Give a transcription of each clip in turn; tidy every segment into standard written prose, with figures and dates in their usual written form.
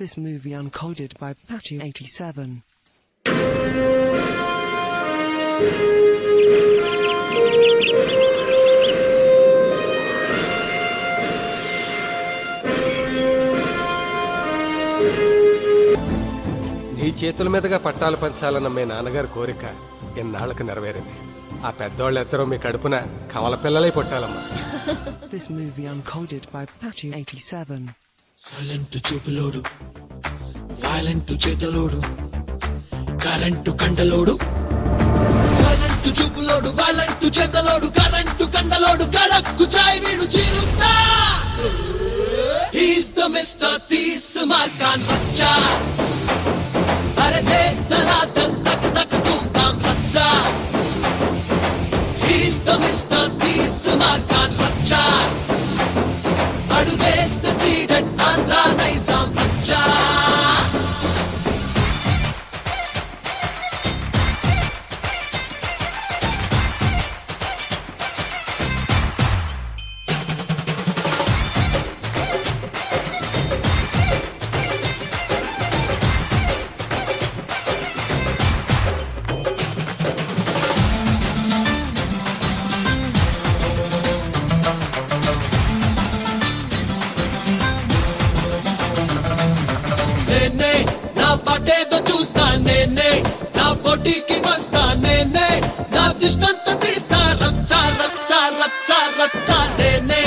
This movie uncoded by Patchy87. నీ చేతుల మీదుగా పట్టాలు పంచాలన్న మీ నాన్నగారి కోరిక ఎన్నాళ్ళకు నెరవేరింది. ఆ పెద్దోళ్ళెద్దరూ మీ కడుపున కవల పిల్లలై పుట్టాలమ్మా. This movie uncoded by Patchy87. Silent చూపులోడు, వైలెంట్ చేతలోడు, కరెంటు కండలోడు. సైలెంట్ చూపులోడు, వైలెంట్ చేతలోడు, కరెంటు కండలోడు, కడక్కు చాయ్ వీడు చిరుతా. He's the Mr. తీస్ మార్కాన్ బచ్చా. అరే దే దలాదన్ తక్ తక్ తుమ్ తామ్ రచ్చా. He's the Mr. తీస్ మార్కాన్ బచ్చా. అడుగేస్తే సీడెడ్ ఆంధ్ర నైజాం బచ్చా. నేనే నా పటేతో చూస్తా, నేనే నా పోటీకి వస్తా, నేనే నా దిష్టంతో తీస్తా. రచ్చా రచ్చా రచ్చా రచ్చా. నేనే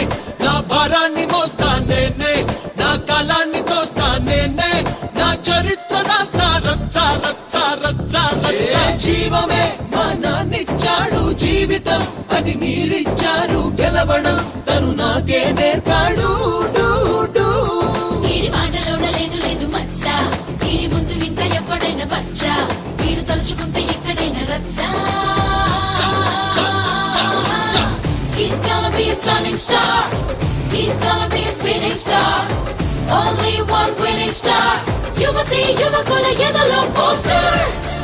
నా భారాన్ని మోస్తా, నేనే నా కాలాన్ని తోస్తా, నేనే నా చరిత్ర రాస్తా. రచ్చా రచ్చా రచ్చా రచ్చా. జీవమే మా నాన్నిచ్చాడు, జీవితం అది మీరిచ్చారు, గెలవడం తను నాకే నేర్పాడు. వీడి ముందు ఇంకా ఎవడైనా బచ్చా, వీడు తలుచుకుంటే ఎక్కడైనా రచ్చా. He's gonna be a stunning star, he's gonna be a spinning star, only one winning star. యువతి యువకుల ఎదలో posters.